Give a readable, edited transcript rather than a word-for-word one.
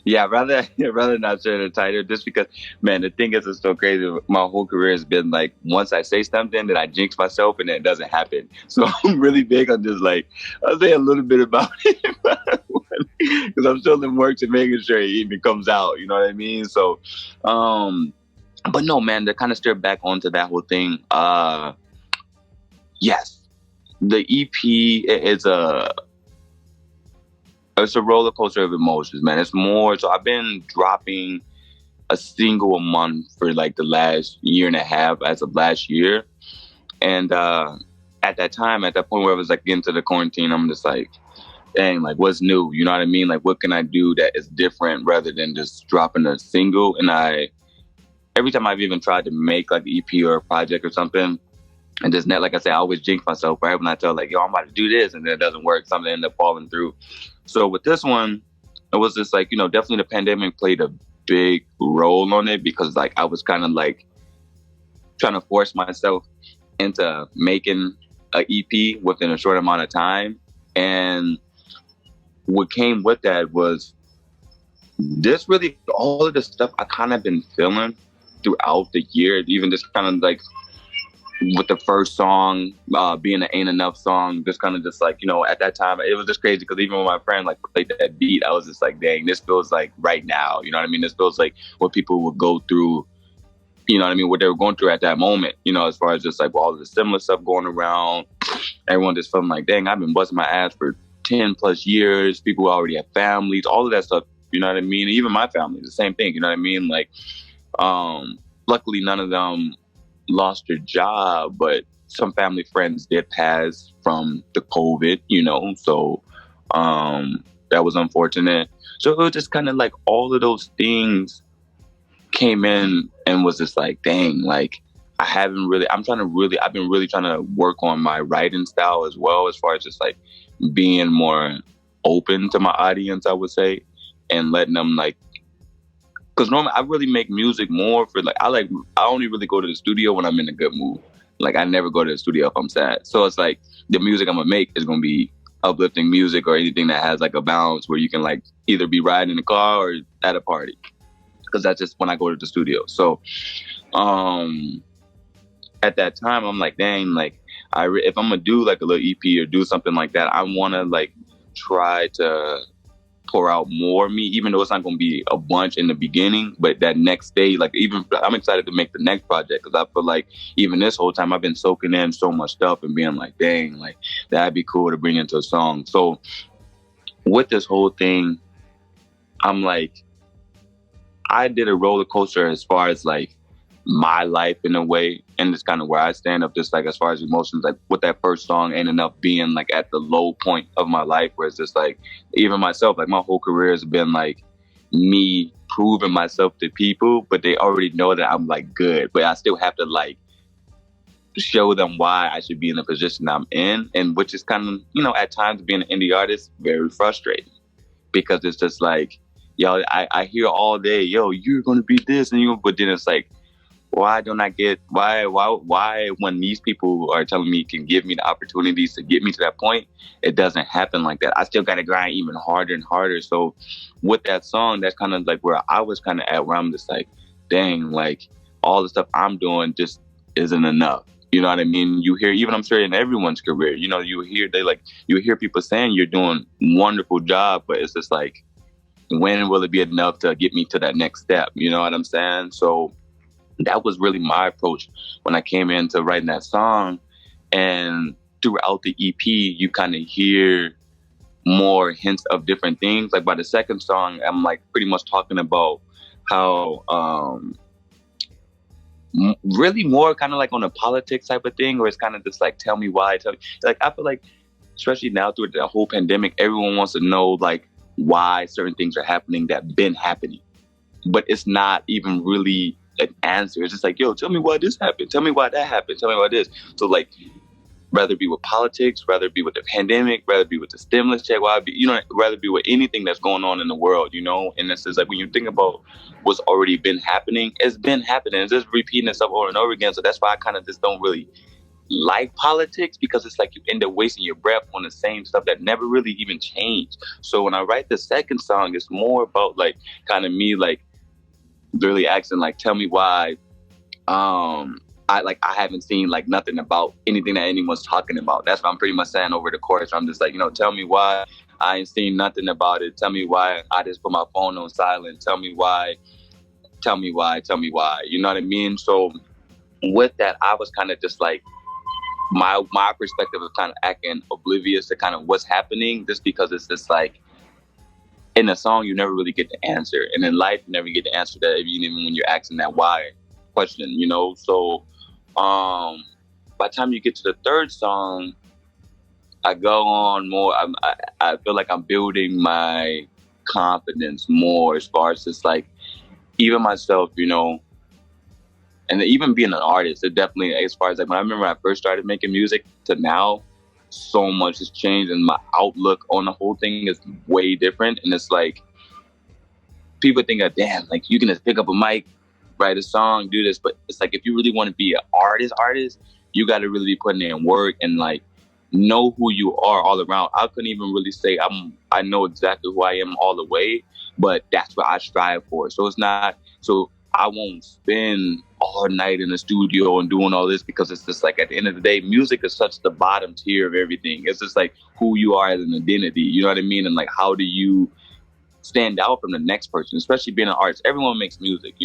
Yeah, rather rather not share the title, just because, man, the thing is, it's so crazy. My whole career has been like, once I say something, then I jinx myself, and then it doesn't happen. So I'm really big on just like, I'll say a little bit about it, because I'm still in works and making sure it even comes out. You know what I mean? So, um, but no, man, to kind of steer back onto that whole thing. Yes, the EP is a it's a roller coaster of emotions, man. It's more. So I've been dropping a single a month for like the last year and a half, as of last year. And at that time, at that point where I was like into the quarantine, I'm just like, dang, like what's new? You know what I mean? Like what can I do that is different rather than just dropping a single? And every time I've even tried to make like an EP or a project or something, and just net, like I said, I always jinx myself, right? When I tell like, yo, I'm about to do this, and then it doesn't work, something end up falling through. So with this one, it was just like, definitely the pandemic played a big role on it, because like I was kind of like trying to force myself into making a EP within a short amount of time. And what came with that was this really all of the stuff I kind of been feeling throughout the year, even just kind of like with the first song being an Ain't Enough song, just kind of just like, at that time, it was just crazy, because even when my friend like played that beat, I was just like, dang, this feels like right now. You know what I mean? This feels like what people would go through, you know what I mean, what they were going through at that moment, as far as just like all of the similar stuff going around. Everyone just feeling like, dang, I've been busting my ass for 10 plus years. People already have families, all of that stuff, you know what I mean? Even my family, the same thing, you know what I mean? Like, luckily none of them lost their job, but some family friends did pass from the COVID, so that was unfortunate. So it was just kind of like all of those things came in and was just like, dang, like I've been really trying to work on my writing style as well, as far as just like being more open to my audience, I would say, and letting them like, because normally I really make music more for like, I only really go to the studio when I'm in a good mood. Like I never go to the studio if I'm sad. So it's like the music I'm gonna make is gonna be uplifting music, or anything that has like a balance where you can like either be riding in the car or at a party. Because that's just when I go to the studio. So at that time, I'm like, dang, like if I'm gonna do like a little EP or do something like that, I wanna like try to pour out more of me, even though it's not going to be a bunch in the beginning, but that next day, like even I'm excited to make the next project, because I feel like even this whole time I've been soaking in so much stuff and being like, dang, like that'd be cool to bring into a song. So with this whole thing, I'm like, I did a roller coaster as far as like my life in a way, and it's kind of where I stand up, just like as far as emotions, like with that first song Ain't Enough being like at the low point of my life, where it's just like even myself, like my whole career has been like me proving myself to people, but they already know that I'm like good, but I still have to like show them why I should be in the position I'm in, and which is kind of, at times being an indie artist, very frustrating, because it's just like, yo, I hear all day, yo, you're gonna be this, and but then it's like, why don't I get why when these people are telling me can give me the opportunities to get me to that point, it doesn't happen like that. I still gotta grind even harder and harder. So with that song, that's kind of like where I was kind of at, where I'm just like, dang, like all the stuff I'm doing just isn't enough. You know what I mean? You hear, even I'm sure in everyone's career, you hear people saying you're doing a wonderful job, but it's just like, when will it be enough to get me to that next step? You know what I'm saying? So that was really my approach when I came into writing that song. And throughout the EP, you kind of hear more hints of different things. Like by the second song, I'm like pretty much talking about how really more kind of like on a politics type of thing, or it's kind of just like, tell me why. Like I feel like, especially now through the whole pandemic, everyone wants to know like why certain things are happening that been happening, but it's not even really an answer. It's just like, yo, tell me why this happened. Tell me why that happened. Tell me why this. So like, rather it be with politics, rather it be with the pandemic, rather it be with the stimulus check, rather be with anything that's going on in the world, And it's just like, when you think about what's already been happening, it's been happening. It's just repeating itself over and over again. So that's why I kind of just don't really like politics because it's like you end up wasting your breath on the same stuff that never really even changed. So when I write the second song, it's more about like kind of me like really asking like, tell me why I haven't seen like nothing about anything that anyone's talking about. That's what I'm pretty much saying over the course. I'm just like, tell me why I ain't seen nothing about it. Tell me why I just put my phone on silent. Tell me why. Tell me why. Tell me why. You know what I mean? So with that, I was kind of just like my perspective of kind of acting oblivious to kind of what's happening, just because it's just like in a song you never really get the answer, and in life you never get the answer that even when you're asking that why question. So by the time you get to the third song, I go on more. I feel like I'm building my confidence more as far as just like even myself, and even being an artist. It definitely, as far as like when I remember when I first started making music to now, so much has changed, and my outlook on the whole thing is way different. And it's like people think that, damn, like you can just pick up a mic, write a song, do this, but it's like if you really want to be an artist, you got to really be putting in work and like know who you are all around. I couldn't even really say I know exactly who I am all the way, but that's what I strive for. So it's not so I won't spend all night in the studio and doing all this, because it's just like at the end of the day, music is such the bottom tier of everything. It's just like who you are as an identity. You know what I mean? And like how do you stand out from the next person, especially being an artist. Everyone makes music,